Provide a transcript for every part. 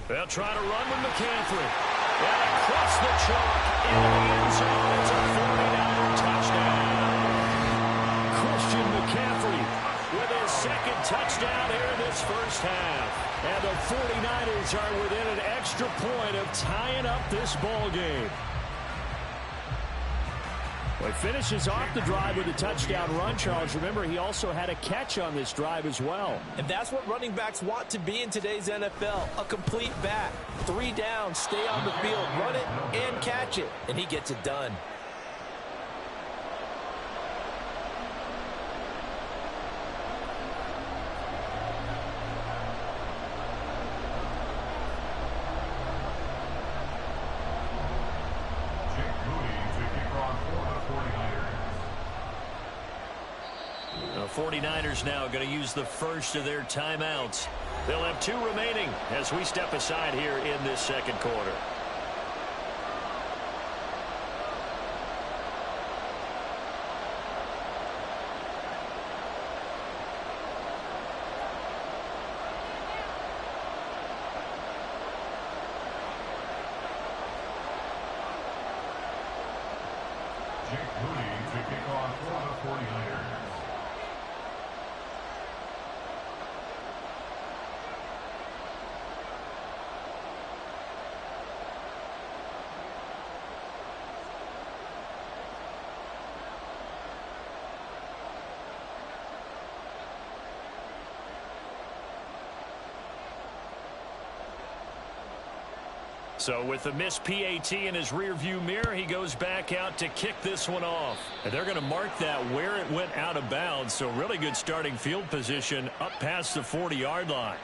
They'll try to run with McCaffrey. And across the chalk into the end zone. It's a 49er touchdown. Christian McCaffrey with his second touchdown here in this first half. And the 49ers are within an extra point of tying up this ball game. Well, he finishes off the drive with a touchdown run, Charles. Remember, he also had a catch on this drive as well. And that's what running backs want to be in today's NFL, a complete back. 3 down, stay on the field, run it, and catch it. And he gets it done. The 49ers now going to use the first of their timeouts. They'll have 2 remaining as we step aside here in this second quarter. So with the missed PAT in his rearview mirror, he goes back out to kick this one off. And they're going to mark that where it went out of bounds. So really good starting field position up past the 40-yard line.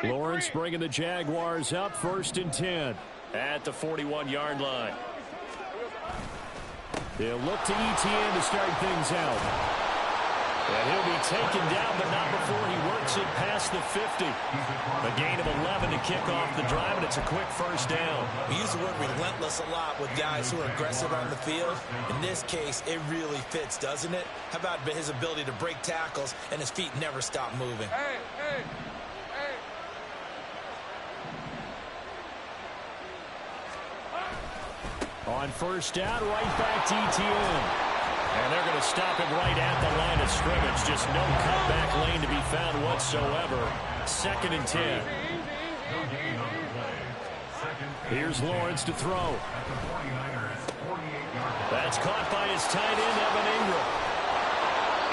Lawrence bringing the Jaguars up 1st and 10 at the 41-yard line. They'll look to ETN to start things out. And he'll be taken down, but not before he works it past the 50. A gain of 11 to kick off the drive, and it's a quick first down. We use the word relentless a lot with guys who are aggressive on the field. In this case, it really fits, doesn't it? How about his ability to break tackles and his feet never stop moving? On first down, right back to ETN. And they're going to stop him right at the line of scrimmage. Just no cutback lane to be found whatsoever. 2nd and 10. Here's Lawrence to throw. That's caught by his tight end, Evan Ingram.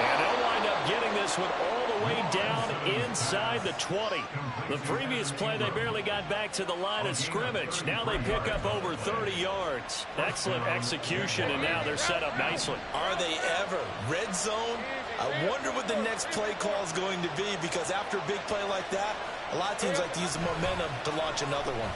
And they'll wind up getting this one all the way down inside the 20. The previous play, they barely got back to the line of scrimmage. Now they pick up over 30 yards. Excellent execution, and now they're set up nicely. Are they ever? Red zone? I wonder what the next play call is going to be, because after a big play like that, a lot of teams like to use the momentum to launch another one.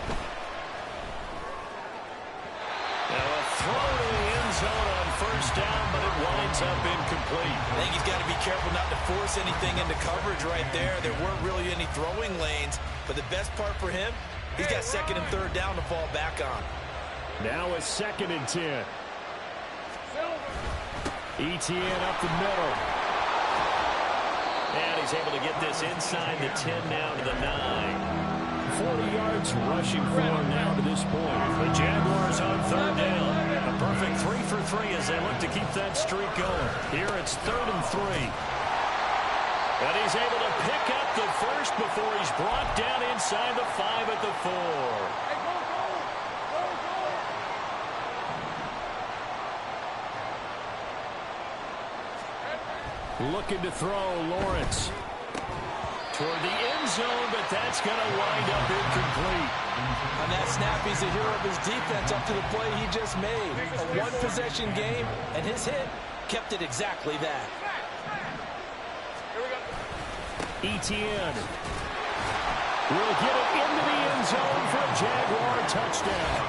Now a throw to the end zone on first down, but it winds up incomplete. I think he's got to be careful not to force anything into coverage right there. There weren't really any throwing lanes, but the best part for him, he's got 2nd and 3rd down to fall back on. Now a 2nd and 10. ETN up the middle. And he's able to get this inside the 10 now to the 9. 40 yards rushing for him now to this point. The Jaguars on 3rd down. A perfect 3 for 3 as they look to keep that streak going. Here it's 3rd and 3. And he's able to pick up the first before he's brought down inside the 5 at the 4. Looking to throw, Lawrence. Toward the end zone, but that's going to wind up incomplete. On that snap, he's a hero of his defense up to the play he just made. A one-possession game, and his hit kept it exactly that. ETN will get it into the end zone for a Jaguar touchdown.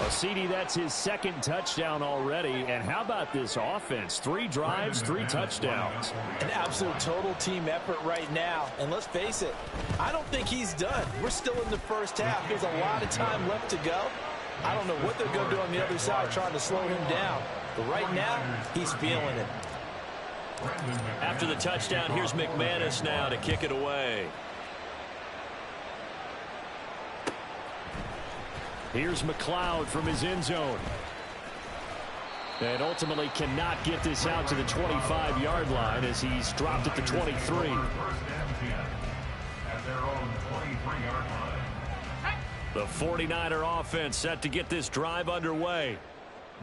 CD, that's his 2nd touchdown already. And how about this offense? 3 drives, 3 touchdowns. An absolute total team effort right now. And let's face it, I don't think he's done. We're still in the first half. There's a lot of time left to go. I don't know what they're going to do on the other side trying to slow him down. But right now, he's feeling it. After the touchdown, here's McManus now to kick it away. Here's McLeod from his end zone. And ultimately cannot get this out to the 25-yard line as he's dropped at the 23. The 49er offense set to get this drive underway.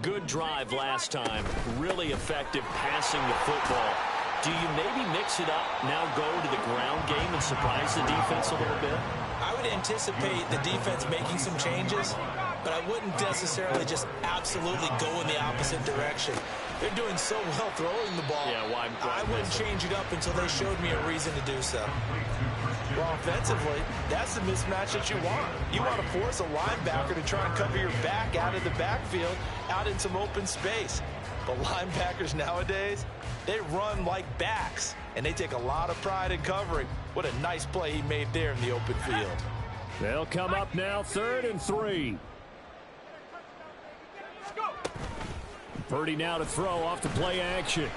Good drive last time. Really effective passing the football. Do you maybe mix it up, now go to the ground game and surprise the defense a little bit? I would anticipate the defense making some changes, but I wouldn't necessarily just absolutely go in the opposite direction. They're doing so well throwing the ball. Yeah, why I wouldn't change it up until they showed me a reason to do so. Well, offensively, that's the mismatch that you want. You want to force a linebacker to try and cover your back out of the backfield, out in some open space. But linebackers nowadays, they run like backs, and they take a lot of pride in covering. What a nice play he made there in the open field. They'll come up now 3rd and 3. Purdy now to throw off the play action.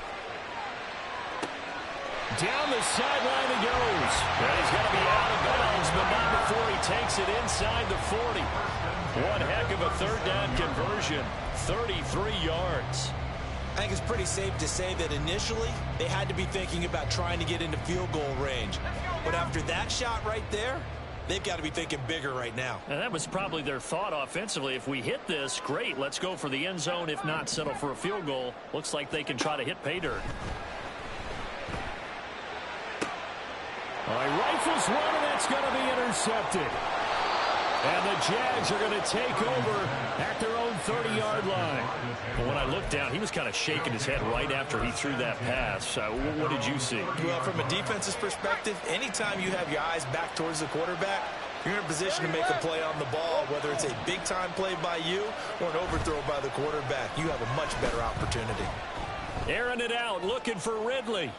Down the sideline he goes. And he's going to be out of bounds, but not before he takes it inside the 40. One heck of a 3rd down conversion. 33 yards. I think it's pretty safe to say that initially they had to be thinking about trying to get into field goal range. But after that shot right there, they've got to be thinking bigger right now. And that was probably their thought offensively. If we hit this, great. Let's go for the end zone. If not, settle for a field goal. Looks like they can try to hit pay dirt. All right, rifles one, and that's going to be intercepted. And the Jags are going to take over at their own 30-yard line. Well, when I looked down, he was kind of shaking his head right after he threw that pass. What did you see? Well, from a defense's perspective, anytime you have your eyes back towards the quarterback, you're in a position to make a play on the ball, whether it's a big-time play by you or an overthrow by the quarterback. You have a much better opportunity. Airing it out, looking for Ridley.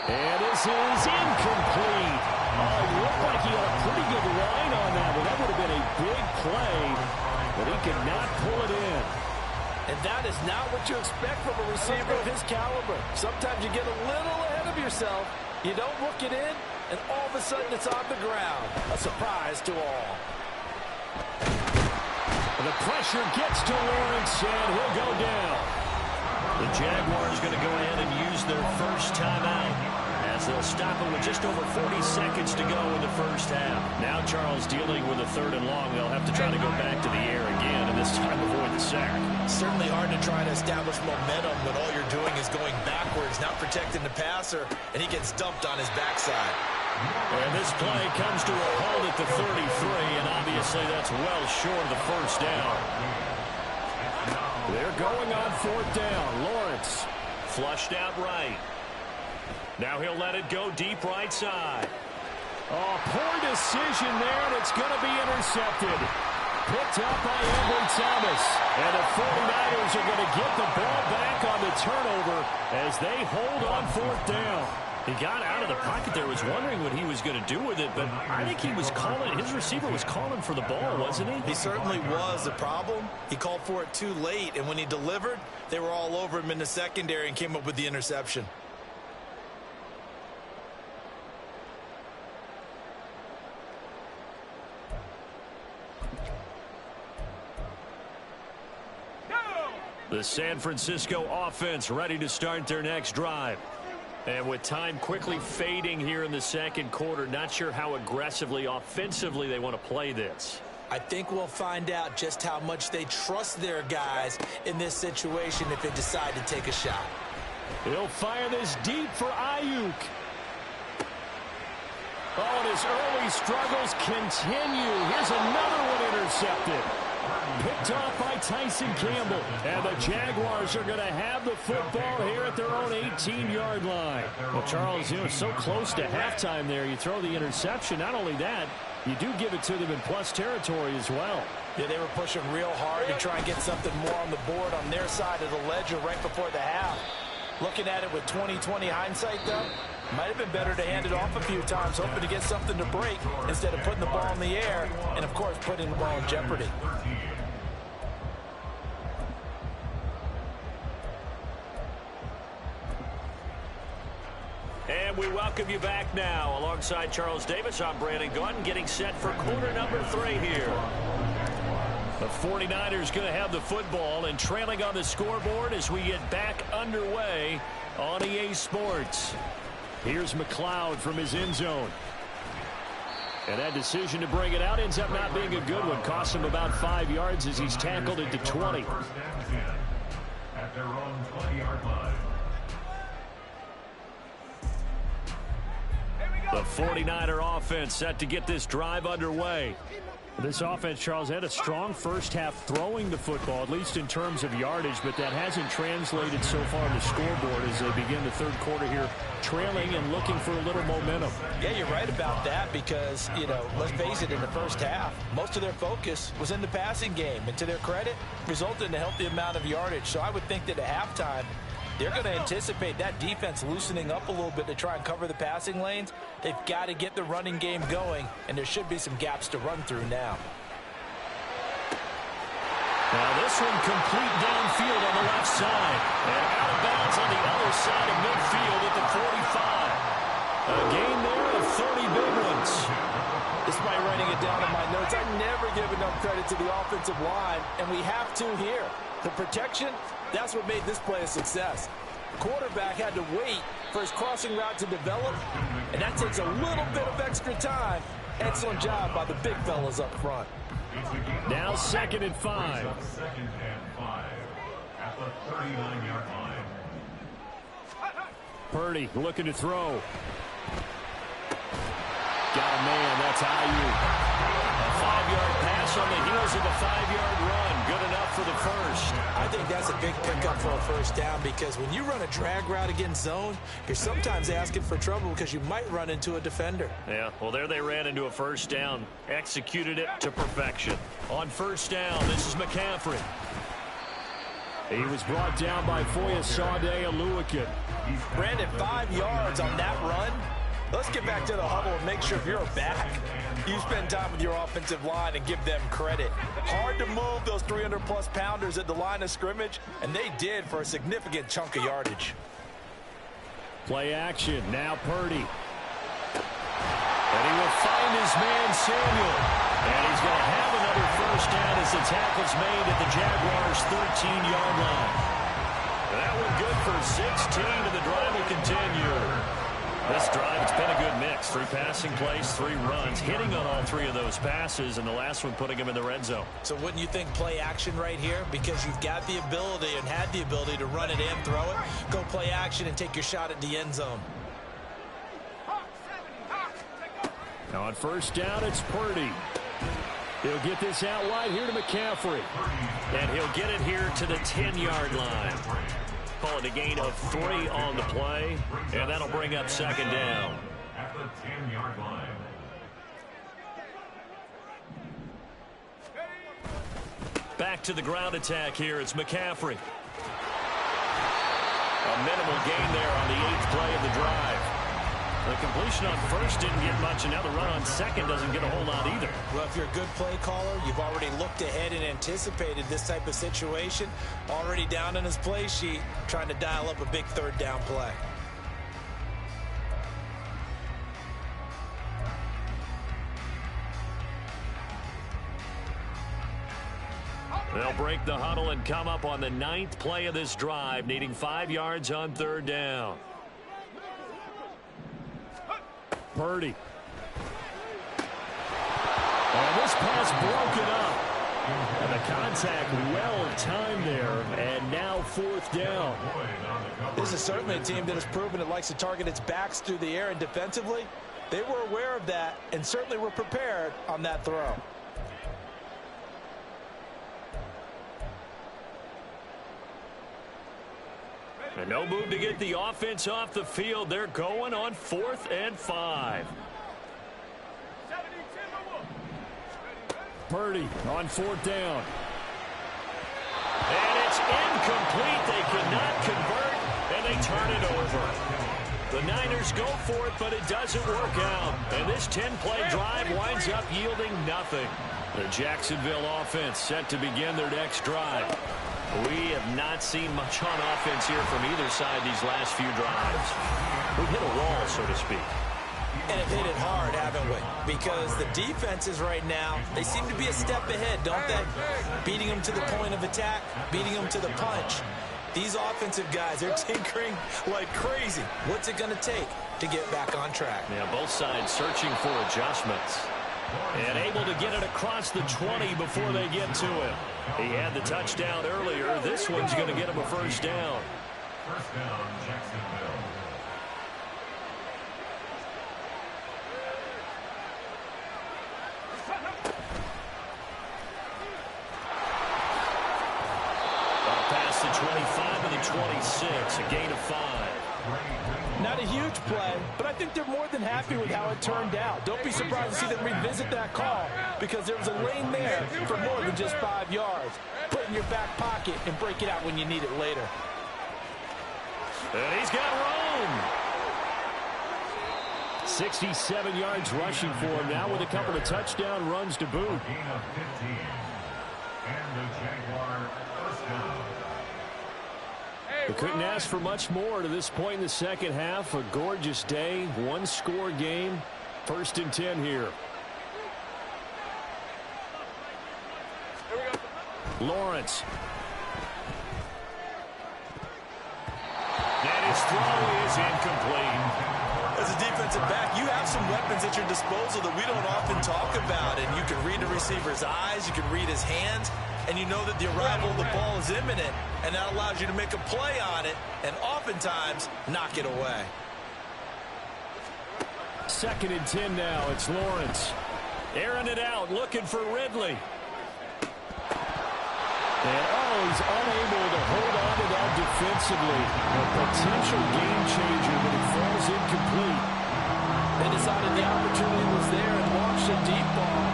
And this is incomplete. Oh, it looked like he had a pretty good line on that one. That would have been a big play, but he could not pull it in. And that is not what you expect from a receiver of his caliber. Sometimes you get a little ahead of yourself. You don't look it in, and all of a sudden it's on the ground. A surprise to all. The pressure gets to Lawrence, and he'll go down. The Jaguars going to go ahead and use their first timeout as they'll stop it with just over 40 seconds to go in the first half. Now Charles dealing with a 3rd and long. They'll have to try to go back to the air again, and this time avoid the sack. Certainly hard to try to establish momentum when all you're doing is going backwards, not protecting the passer, and he gets dumped on his backside. And this play comes to a halt at the 33, and obviously that's well short of the first down. They're going on 4th down. Lawrence flushed out right. Now he'll let it go deep right side. Oh, poor decision there, and it's going to be intercepted. Picked up by Ambry Thomas. And the 49ers are going to get the ball back on the turnover as they hold on 4th down. He got out of the pocket there, was wondering what he was going to do with it, but I think he was calling, his receiver was calling for the ball, wasn't he? He certainly was. The problem, he called for it too late, and when he delivered, they were all over him in the secondary and came up with the interception. The San Francisco offense ready to start their next drive. And with time quickly fading here in the second quarter, not sure how aggressively, offensively they want to play this. I think we'll find out just how much they trust their guys in this situation if they decide to take a shot. He'll fire this deep for Ayuk. Oh, and his early struggles continue. Here's another one intercepted. Picked off by Tyson Campbell. And the Jaguars are going to have the football here at their own 18-yard line. Well, Charles, so close to halftime there. You throw the interception. Not only that, you do give it to them in plus territory as well. Yeah, they were pushing real hard to try and get something more on the board on their side of the ledger right before the half. Looking at it with 20/20 hindsight, though, might have been better to hand it off a few times, hoping to get something to break instead of putting the ball in the air and, of course, putting the ball in jeopardy. And we welcome you back now. Alongside Charles Davis, I'm Brandon Gaudin, getting set for quarter number 3 here. The 49ers going to have the football and trailing on the scoreboard as we get back underway on EA Sports. Here's McLeod from his end zone. And that decision to bring it out ends up not being a good one. Costs him about 5 yards as he's tackled into 20. At their own 20-yard line. The 49er offense set to get this drive underway. This offense, Charles, had a strong first half throwing the football, at least in terms of yardage, but that hasn't translated so far on the scoreboard as they begin the third quarter here, trailing and looking for a little momentum. Yeah, you're right about that because, let's face it, in the first half, most of their focus was in the passing game, and to their credit, resulted in a healthy amount of yardage. So I would think that at halftime, they're going to anticipate that defense loosening up a little bit to try and cover the passing lanes. They've got to get the running game going, and there should be some gaps to run through now. Now this one complete downfield on the left side. And out of bounds on the other side of midfield at the 45. A gain there of 30 big ones. Despite writing it down in my notes, I never give enough credit to the offensive line, and we have to here. The protection, that's what made this play a success. Quarterback had to wait for his crossing route to develop, and that takes a little bit of extra time. Excellent job by the big fellas up front. Now 2nd and 5. 2nd and 5 at the 39-yard line. Purdy looking to throw. Got a man, that's Ayuk. yards on the heels of a 5-yard run. Good enough for the first. I think that's a big pickup for a first down because when you run a drag route against zone, you're sometimes asking for trouble because you might run into a defender. Yeah, well, there they ran into a first down. Executed it to perfection. On first down, this is McCaffrey. He was brought down by Foyesade Aluakin. Brandon, 5 yards on that run. Let's get back to the huddle and make sure if you're a back, you spend time with your offensive line and give them credit. Hard to move those 300-plus pounders at the line of scrimmage, and they did for a significant chunk of yardage. Play action. Now Purdy. And he will find his man Samuel. And he's going to have another first down as the tackle's made at the Jaguars' 13-yard line. That one good for 16, and the drive will continue. This drive, it's been a good mix. 3 passing plays, 3 runs, hitting on all 3 of those passes, and the last one putting him in the red zone. So wouldn't you think play action right here? Because you've got the ability and had the ability to run it and throw it. Go play action and take your shot at the end zone. Now on first down, it's Purdy. He'll get this out wide here to McCaffrey. And he'll get it here to the 10-yard line. Call it a gain of 3 on the play, and that'll bring up second down. At the 10-yard line. Back to the ground attack here. It's McCaffrey. A minimal gain there on the 8th play of the drive. The completion on first didn't get much, and now the run on second doesn't get a whole lot either. Well, if you're a good play caller, you've already looked ahead and anticipated this type of situation. Already down on his play sheet, trying to dial up a big third down play. They'll break the huddle and come up on the 9th play of this drive, needing 5 yards on third down. Purdy. And this pass broken up. And the contact well timed there, and now 4th down. This is certainly a team that has proven it likes to target its backs through the air, and defensively, they were aware of that and certainly were prepared on that throw. And no move to get the offense off the field. They're going on 4th and 5. Purdy on 4th down. And it's incomplete. They could not convert, and they turn it over. The Niners go for it, but it doesn't work out. And this 10-play drive winds up yielding nothing. The Jacksonville offense set to begin their next drive. We have not seen much on offense here from either side these last few drives. We've hit a wall, so to speak. And have hit it hard, haven't we? Because the defenses right now, they seem to be a step ahead, don't they? Beating them to the point of attack, beating them to the punch. These offensive guys, they're tinkering like crazy. What's it going to take to get back on track? Yeah, both sides searching for adjustments. And able to get it across the 20 before they get to him. He had the touchdown earlier. This one's going to get him a first down. First down, Jacksonville. Up past the 25 and the 26, a gain of 5. Not a huge play, but I think they're more than happy with how it turned out. Don't be surprised to see them revisit that call because there was a lane there for more than just 5 yards. Put it in your back pocket and break it out when you need it later. And he's got room. 67 yards rushing for him now with a couple of touchdown runs to boot. Gain of 15. And the Jaguar first down. We couldn't ask for much more to this point in the second half. A gorgeous day, 1-score game. 1st and 10 here. Lawrence. And his throw is incomplete. As a defensive back, you have some weapons at your disposal that we don't often talk about. And you can read the receiver's eyes, you can read his hands, and you know that the arrival of the ball is imminent. And that allows you to make a play on it and oftentimes knock it away. 2nd and 10 now. It's Lawrence. Airing it out, looking for Ridley. And, he's unable to hold on to that defensively. A potential game changer, but it falls incomplete. They decided the opportunity was there and launched a deep ball.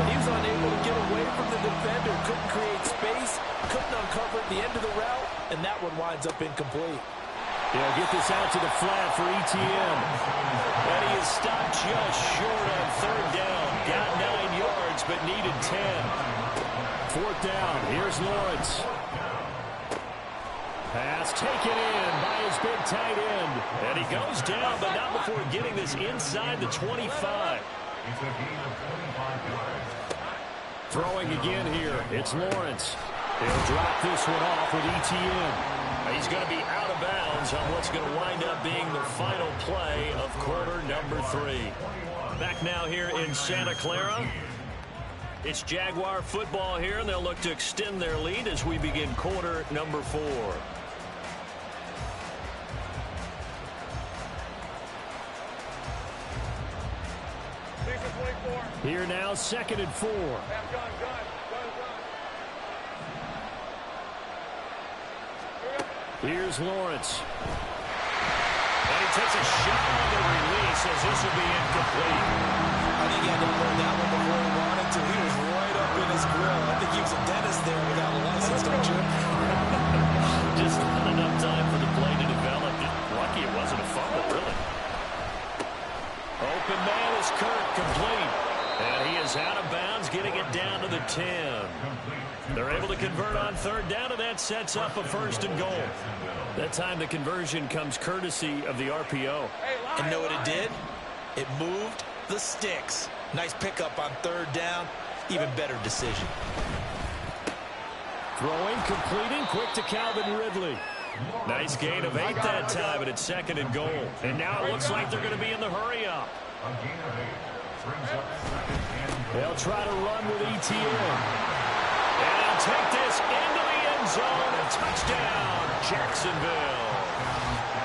But he was unable to get away from the defender. Couldn't create space. Couldn't uncover at the end of the route. And that one winds up incomplete. They'll get this out to the flat for ETN. And he is stopped just short on third down. Got 9 yards, but needed 10. Fourth down. Here's Lawrence. Pass taken in by his big tight end. And he goes down, but not before getting this inside the 25. It's a gain of 25 yards. Throwing again here. It's Lawrence. He'll drop this one off with ETN. He's going to be out of bounds on what's going to wind up being the final play of quarter number 3. Back now here in Santa Clara. It's Jaguar football here, and they'll look to extend their lead as we begin quarter number 4. Here now, 2nd and 4. Here's Lawrence. And he takes a shot on the release as this will be incomplete. I think he had to learn that one before he wanted to. He was right up in his grill. I think he was a dentist there without a license, don't you? Just not enough time for the play to develop. Lucky it wasn't a fumble, really. Open man is Kirk, complete. And he is out of bounds, getting it down to the 10. They're able to convert on third down, and that sets up a 1st and goal. That time the conversion comes courtesy of the RPO. And know what it did? It moved the sticks. Nice pickup on third down. Even better decision. Throwing, completing, quick to Calvin Ridley. Nice gain of 8 that time, but it's 2nd and goal. And now it looks like they're going to be in the hurry-up. A gain of 8 brings up 2nd and goal. They'll try to run with ETN. And he'll take this into the end zone. A touchdown, Jacksonville.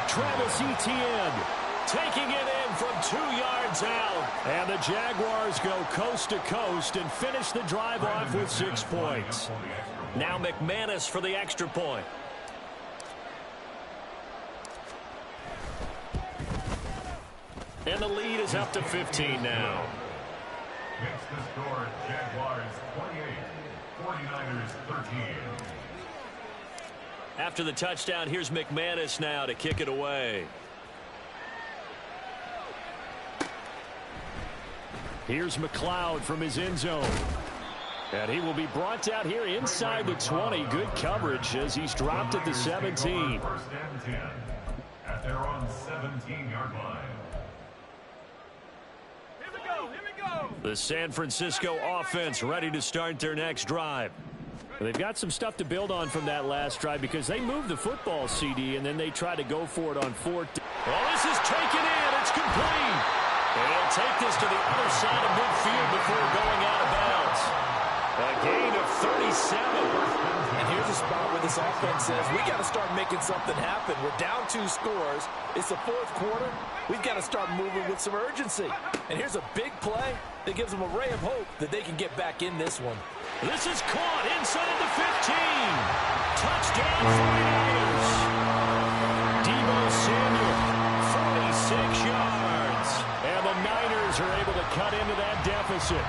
Travis Etienne taking it in from 2 yards out. And the Jaguars go coast to coast and finish the drive off with 6 points. Now McManus for the extra point. And the lead is up to 15 now. Makes the score Jaguars 28, 49ers 13. After the touchdown, here's McManus now to kick it away. Here's McLeod from his end zone. And he will be brought out here inside the 20. Good coverage as he's dropped at the 17. 1st and 10 at their own 17-yard line. The San Francisco offense ready to start their next drive. They've got some stuff to build on from that last drive because they moved the football, CD, and then they try to go for it on 4th. Well, this is taken in. It's complete. And he'll take this to the other side of midfield before going out of bounds. A gain of 37. And here's a spot where this offense says, we got to start making something happen. We're down 2 scores. It's the 4th quarter. We've got to start moving with some urgency. And here's a big play that gives them a ray of hope that they can get back in this one. This is caught inside the 15. Touchdown 49ers. Deebo Samuel, 46 yards. And the Niners are able to cut into that deficit.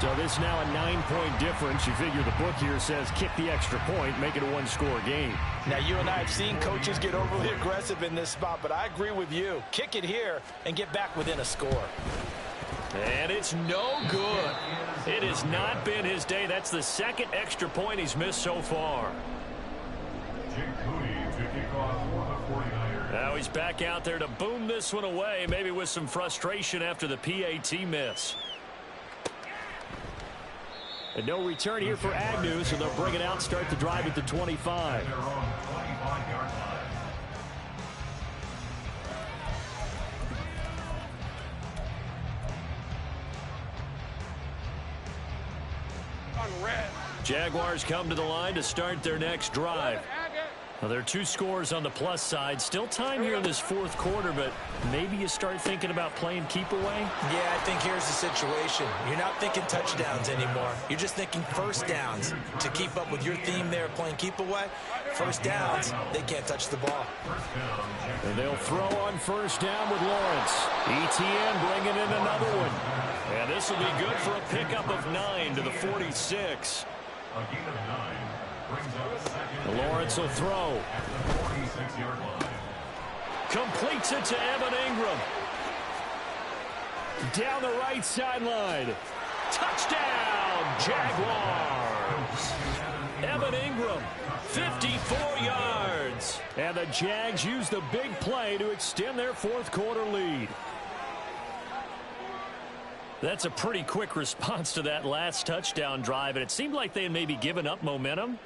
So this now a 9-point difference. You figure the book here says kick the extra point, make it a 1-score game. Now, you and I have seen coaches get overly aggressive in this spot, but I agree with you. Kick it here and get back within a score. And it's no good. It has not been his day. That's the 2nd extra point he's missed so far. Jake Cooney to kick off for the 49ers. Now he's back out there to boom this one away, maybe with some frustration after the PAT miss. And no return here for Agnew, so they'll bring it out, start the drive at the 25. Their own 25-yard line. Jaguars come to the line to start their next drive. Well, there are two scores on the plus side. Still time here in this fourth quarter, but maybe you start thinking about playing keep away? Yeah, I think here's the situation. You're not thinking touchdowns anymore. You're just thinking first downs. To keep up with your theme there, playing keep away, first downs, they can't touch the ball. And they'll throw on first down with Lawrence. ETN bringing in another one. And this will be good for a pickup of 9 to the 46. A gain of 9 brings up second. Lawrence will throw. 46-yard line. Completes it to Evan Ingram. Down the right sideline. Touchdown, Jaguars. Evan Ingram, 54 yards. And the Jags use the big play to extend their fourth quarter lead. That's a pretty quick response to that last touchdown drive, and it seemed like they had maybe given up momentum.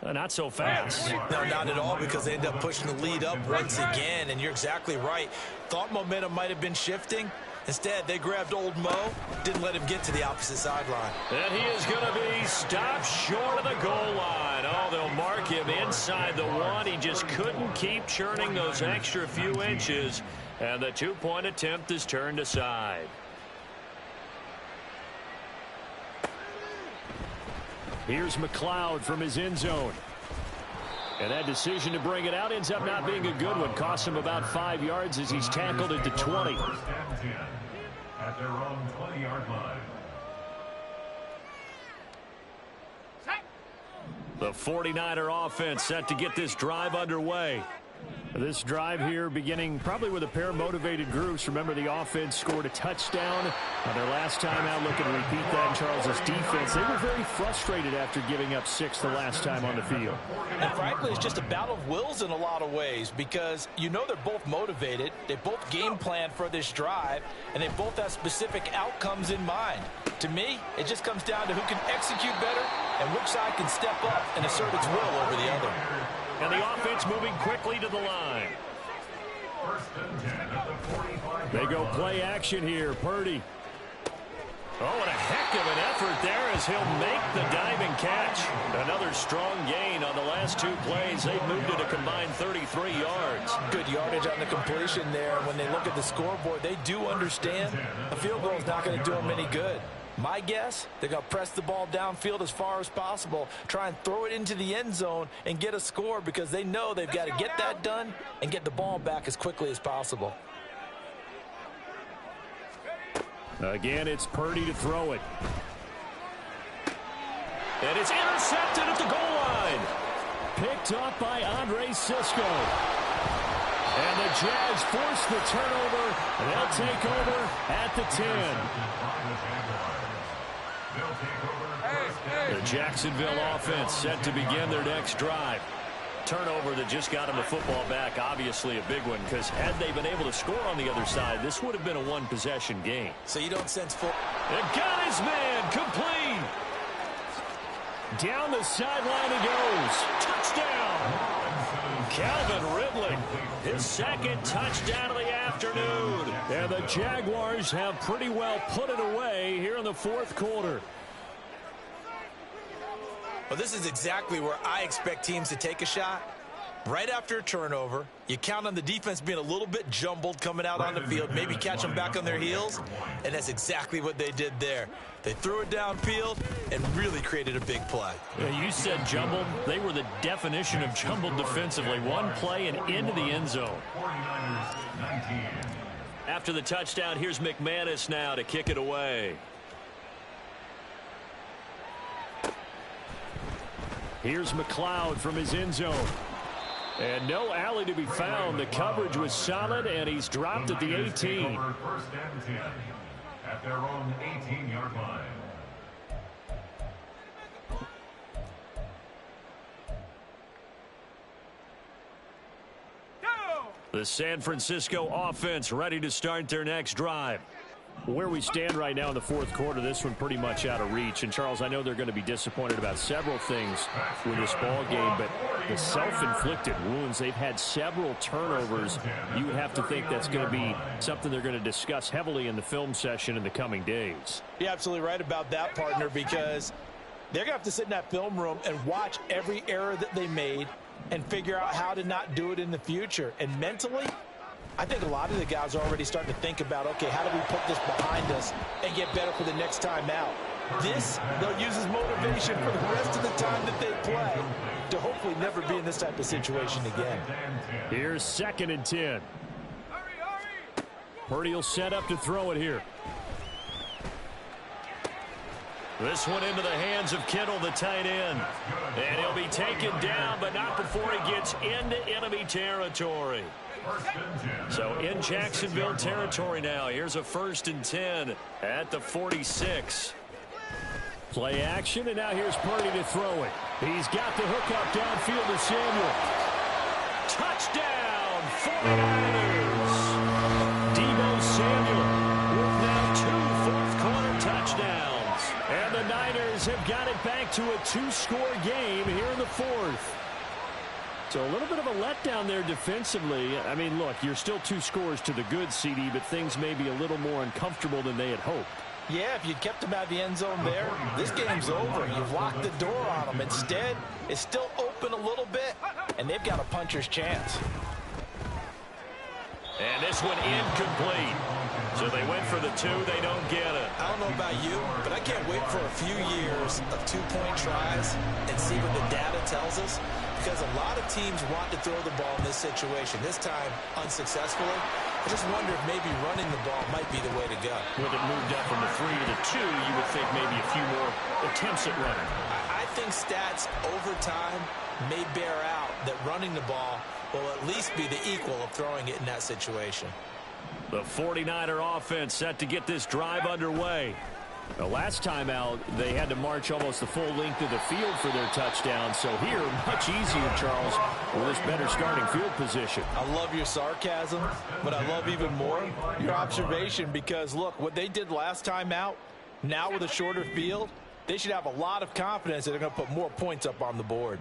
Not so fast. No, not at all, because they end up pushing the lead up once again, and you're exactly right. Thought momentum might have been shifting. Instead, they grabbed old Mo, didn't let him get to the opposite sideline. And he is going to be stopped short of the goal line. Oh, they'll mark him inside the one. He just couldn't keep churning those extra few inches, and the two-point attempt is turned aside. Here's McLeod from his end zone. And that decision to bring it out ends up not being a good one. Costs him about 5 yards as he's tackled at the 20. First and 10 at their own 20-yard line. The 49er offense set to get this drive underway. This drive here beginning probably with a pair of motivated groups. Remember, the offense scored a touchdown on their last time out. Looking to repeat that in Charles's defense. They were very frustrated after giving up 6 the last time on the field. And frankly, it's just a battle of wills in a lot of ways, because you know they're both motivated. They both game plan for this drive, and they both have specific outcomes in mind. To me, it just comes down to who can execute better and which side can step up and assert its will over the other. And the offense moving quickly to the line. First and 10 at the 45. They go play action here. Purdy. Oh, and a heck of an effort there as he'll make the diving catch. Another strong gain on the last 2 plays. They've moved it a combined 33 yards. Good yardage on the completion there. When they look at the scoreboard, they do understand a field goal is not going to do them any good. My guess, they're going to press the ball downfield as far as possible, try and throw it into the end zone and get a score, because they know they've got to get that done and get the ball back as quickly as possible. Again, it's Purdy to throw it. And it's intercepted at the goal line. Picked up by Andre Sisco. And the Jags force the turnover. And they'll take over at the 10. The Jacksonville offense set to begin their next drive. Turnover that just got him the football back, obviously a big one, because had they been able to score on the other side, this would have been a one-possession game. So you don't sense full. And got his man, complete. Down the sideline he goes. Touchdown. Calvin Ridley, his second touchdown of the afternoon. And the Jaguars have pretty well put it away here in the fourth quarter. Well, this is exactly where I expect teams to take a shot. Right after a turnover, you count on the defense being a little bit jumbled coming out on the field, maybe catch them back on their heels, and that's exactly what they did there. They threw it downfield and really created a big play. Yeah, you said jumbled. They were the definition of jumbled defensively. One play and into the end zone. After the touchdown, here's McManus now to kick it away. Here's McLeod from his end zone. And no alley to be found. The coverage was solid, and he's dropped at the 18. First and 10 at their own 18-yard line. The San Francisco offense ready to start their next drive. Where we stand right now in the fourth quarter, this one pretty much out of reach. And, Charles, I know they're going to be disappointed about several things with this ball game, but the self-inflicted wounds, they've had several turnovers. You would have to think that's going to be something they're going to discuss heavily in the film session in the coming days. You're absolutely right about that, partner, because they're going to have to sit in that film room and watch every error that they made and figure out how to not do it in the future. And mentally, I think a lot of the guys are already starting to think about, okay, how do we put this behind us and get better for the next time out? This, they'll use as motivation for the rest of the time that they play to hopefully never be in this type of situation again. Here's 2nd and 10. Purdy will set up to throw it here. This one into the hands of Kittle, the tight end. And he'll be taken down, but not before he gets into enemy territory. So in Jacksonville territory now. Here's a 1st and 10 at the 46. Play action, and now here's Purdy to throw it. He's got the hook up downfield to Samuel. Touchdown, 49ers. Deebo Samuel with now 2 fourth-quarter touchdowns. And the Niners have got it back to a 2-score game here in the 4th. So a little bit of a letdown there defensively. I mean, look, you're still 2 scores to the good, CD, but things may be a little more uncomfortable than they had hoped. Yeah, if you'd kept them out of the end zone there, this game's over. You've locked the door on them. Instead, it's still open a little bit, and they've got a puncher's chance. And this one incomplete. So they went for the 2. They don't get it. I don't know about you, but I can't wait for a few years of 2-point tries and see what the data tells us, because a lot of teams want to throw the ball in this situation. This time, unsuccessfully. I just wonder if maybe running the ball might be the way to go. With it moved up from the 3 to the 2, you would think maybe a few more attempts at running. I think stats over time may bear out that running the ball will at least be the equal of throwing it in that situation. The 49er offense set to get this drive underway. The last time out, they had to march almost the full length of the field for their touchdown. So here, much easier, Charles, with this better starting field position. I love your sarcasm, but I love even more your observation, because, look, what they did last time out, now with a shorter field, they should have a lot of confidence that they're going to put more points up on the board.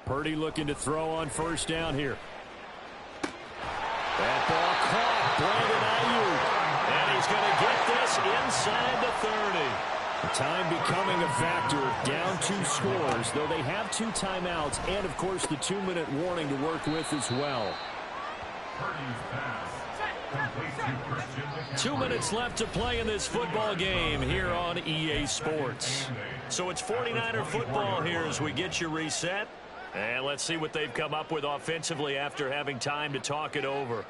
Purdy looking to throw on 1st down here. That ball caught. Brandon Ayuk. And he's going to get this inside the 30. The time becoming a factor. Down 2 scores, though they have 2 timeouts and, of course, the 2-minute warning to work with as well. 2 minutes left to play in this football game here on EA Sports. So it's 49er football here as we get you reset. And let's see what they've come up with offensively after having time to talk it over.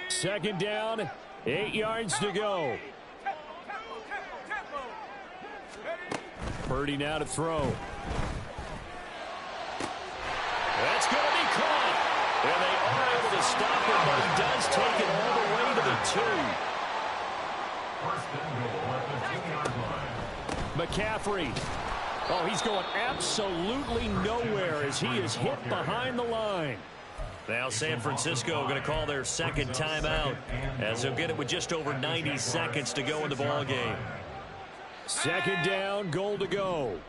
2nd down, 8 yards to go. Purdy now to throw. That's going to be caught. And they are able to stop it, but he does take it all the way to the 2. McCaffrey. Oh, he's going absolutely nowhere as he is hit behind the line. Now San Francisco going to call their 2nd timeout, as they'll get it with just over 90 seconds to go in the ball game. 2nd down, goal to go.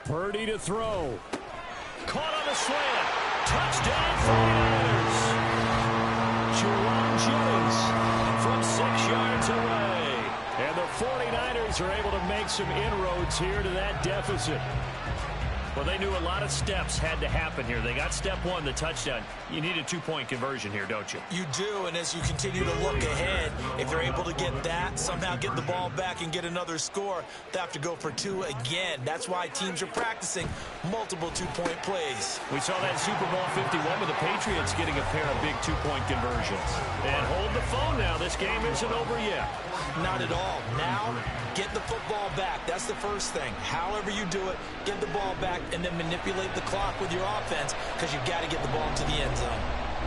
Purdy to throw. Caught on the slant. Touchdown 49ers. Jerome Jennings from 6 yards away. And the 49ers are able to make some inroads here to that deficit. Well, they knew a lot of steps had to happen here. They got step 1, the touchdown. You need a 2-point conversion here, don't you? You do, and as you continue to look ahead, if they're able to get that, somehow get the ball back and get another score, they have to go for 2 again. That's why teams are practicing multiple 2-point plays. We saw that Super Bowl 51 with the Patriots getting a pair of big 2-point conversions. And hold the phone now. This game isn't over yet. Not at all. Now, get the football back. That's the first thing. However you do it, get the ball back and then manipulate the clock with your offense, because you've got to get the ball to the end zone.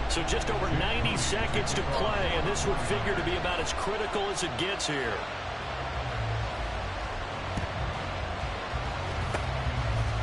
So just over 90 seconds to play, and this would figure to be about as critical as it gets here.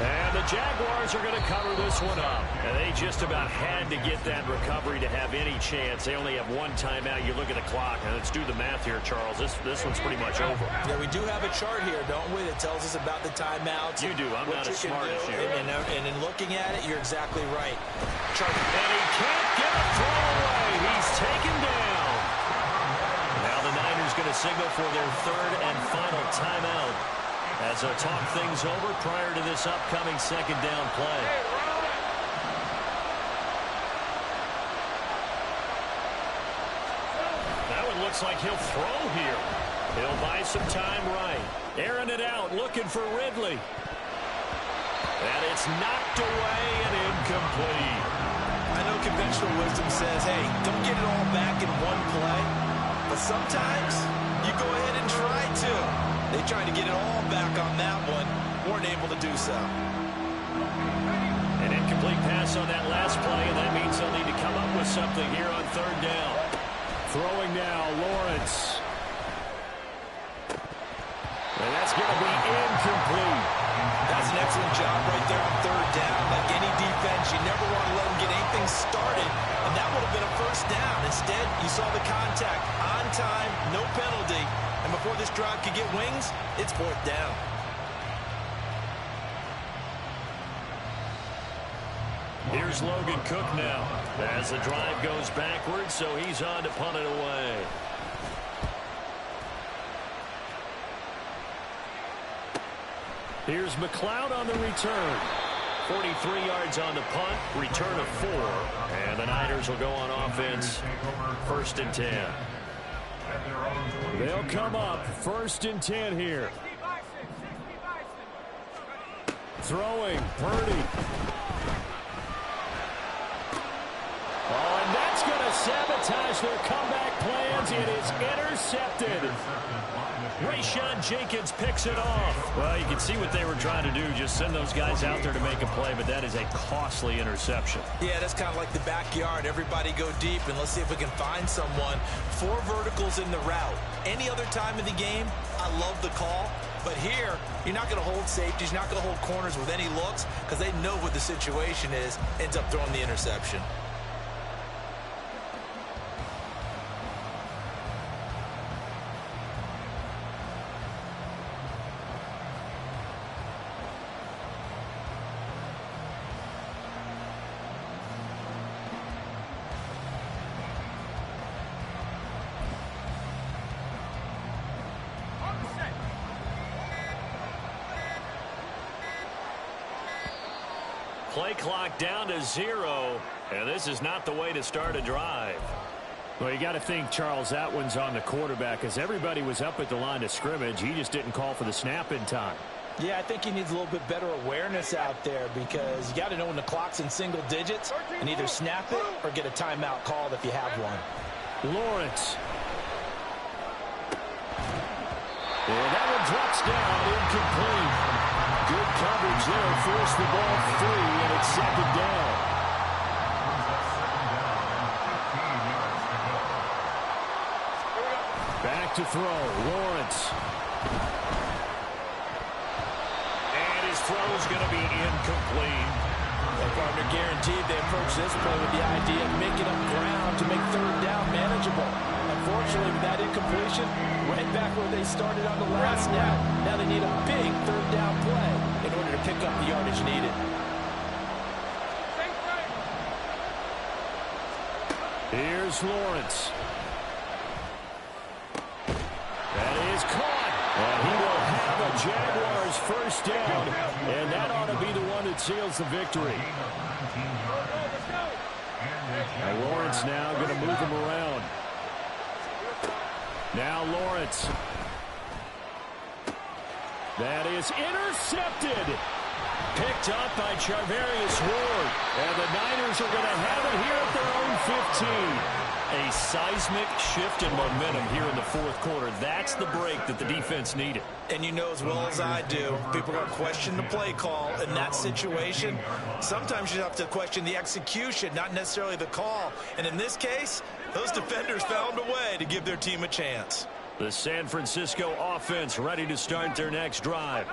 And the Jaguars are going to cover this one up. And they just about had to get that recovery to have any chance. They only have one timeout. You look at the clock. And let's do the math here, Charles. This one's pretty much over. Yeah, we do have a chart here, don't we, that tells us about the timeouts. You do. I'm not as smart as you. And in looking at it, you're exactly right. And he can't get a throw away. He's taken down. Now the Niners going to signal for their third and final timeout as they'll talk things over prior to this upcoming second down play. That one looks like he'll throw here. He'll buy some time right. Airing it out, looking for Ridley. And it's knocked away and incomplete. I know conventional wisdom says, hey, don't get it all back in one play. But sometimes you go ahead and try to. They tried to get it all back on that one. Weren't able to do so. An incomplete pass on that last play, and that means they'll need to come up with something here on third down. Throwing now, Lawrence. And that's going to be incomplete. That's an excellent job right there on third down. Like any defense, you never want to let them get anything started, and that would have been a first down. Instead, you saw the contact on time, no penalty, and before this drive could get wings, it's fourth down. Here's Logan Cook now as the drive goes backwards, so he's on to punt it away. Here's McLeod on the return. 43 yards on the punt, return of 4. And the Niners will go on offense, 1st and 10. They'll come up, 1st and 10 here. Throwing, Purdy. Oh, and that's going to sabotage their comeback plans. It is intercepted. Rayshon Jenkins picks it off. Well, you can see what they were trying to do, just send those guys out there to make a play, but that is a costly interception. Yeah, that's kind of like the backyard. Everybody go deep, and let's see if we can find someone. 4 verticals in the route. Any other time in the game, I love the call. But here, you're not going to hold safeties, you're not going to hold corners with any looks because they know what the situation is, ends up throwing the interception. Play clock down to 0, and this is not the way to start a drive. Well, you got to think, Charles, that one's on the quarterback as everybody was up at the line of scrimmage. He just didn't call for the snap in time. Yeah, I think he needs a little bit better awareness out there because you got to know when the clock's in single digits and either snap it or get a timeout called if you have one. Lawrence. And that one drops down, incomplete. Good coverage there, forced the ball free, and it's 2nd down. Back to throw, Lawrence. And his throw's going to be incomplete. Well, partner, guaranteed they approach this play with the idea of making up ground to make third down manageable. Unfortunately, with that incompletion, right back where they started on the last snap, now they need a big third down play in order to pick up the yardage needed. Here's Lawrence. That is caught. And he will have a Jaguars first down. And that ought to be the one that seals the victory. And Lawrence now going to move him around. Now Lawrence. That is intercepted. Picked up by Charvarius Ward. And the Niners are going to have it here at their own 15. A seismic shift in momentum here in the 4th quarter. That's the break that the defense needed. And you know as well as I do, people are going to question the play call in that situation. Sometimes you have to question the execution, not necessarily the call. And in this case, those defenders found a way to give their team a chance. The San Francisco offense ready to start their next drive.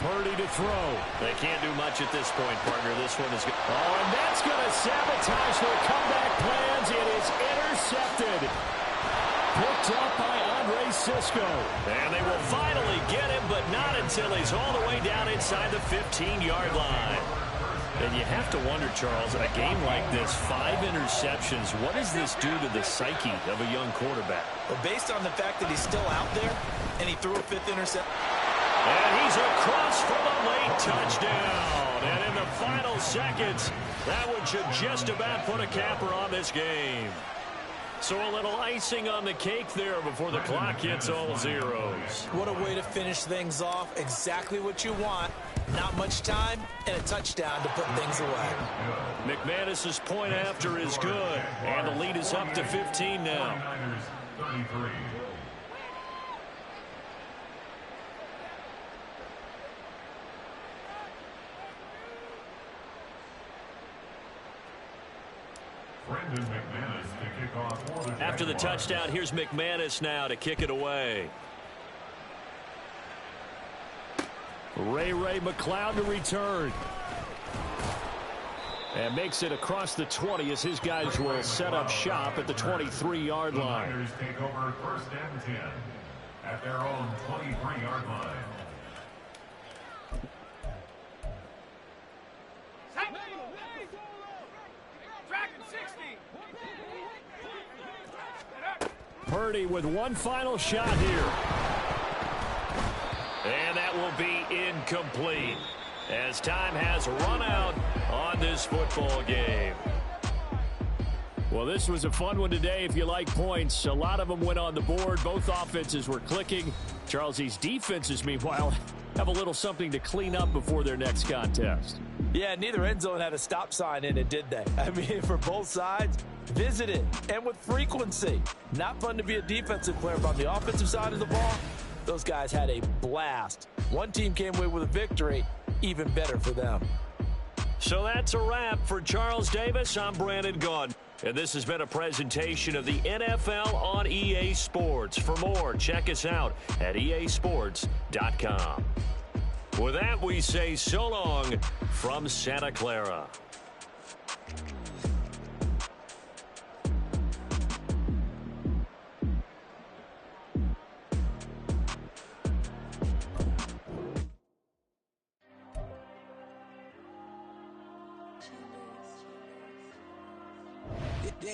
Purdy to throw. They can't do much at this point, partner. This one is good. Oh, and that's going to sabotage their comeback plans. It is intercepted. Picked up by Andre Sisco. And they will finally get him, but not until he's all the way down inside the 15-yard line. And you have to wonder, Charles, in a game like this, 5 interceptions, what does this do to the psyche of a young quarterback? Well, based on the fact that he's still out there and he threw a 5th interception. And he's across for the late touchdown. And in the final seconds, that one should just about put a capper on this game. So a little icing on the cake there before the clock hits all zeros. What a way to finish things off. Exactly what you want. Not much time and a touchdown to put things away. McManus's point after is good. And the lead is up to 15 now. 33. After the touchdown, here's McManus now to kick it away. Ray McCloud to return. And makes it across the 20 as his guys will set up shop at the 23-yard line. The Niners take over 1st and 10 at their own 23-yard line. Purdy with one final shot here. And that will be incomplete as time has run out on this football game. Well, this was a fun one today if you like points. A lot of them went on the board. Both offenses were clicking. Charles, these defenses, meanwhile, have a little something to clean up before their next contest. Yeah, neither end zone had a stop sign in it, did they? I mean, for both sides, visit it, and with frequency. Not fun to be a defensive player, but on the offensive side of the ball, those guys had a blast. One team came away with a victory, even better for them. So that's a wrap for Charles Davis. I'm Brandon Gaudin. And this has been a presentation of the NFL on EA Sports. For more, check us out at easports.com. With that, we say so long from Santa Clara.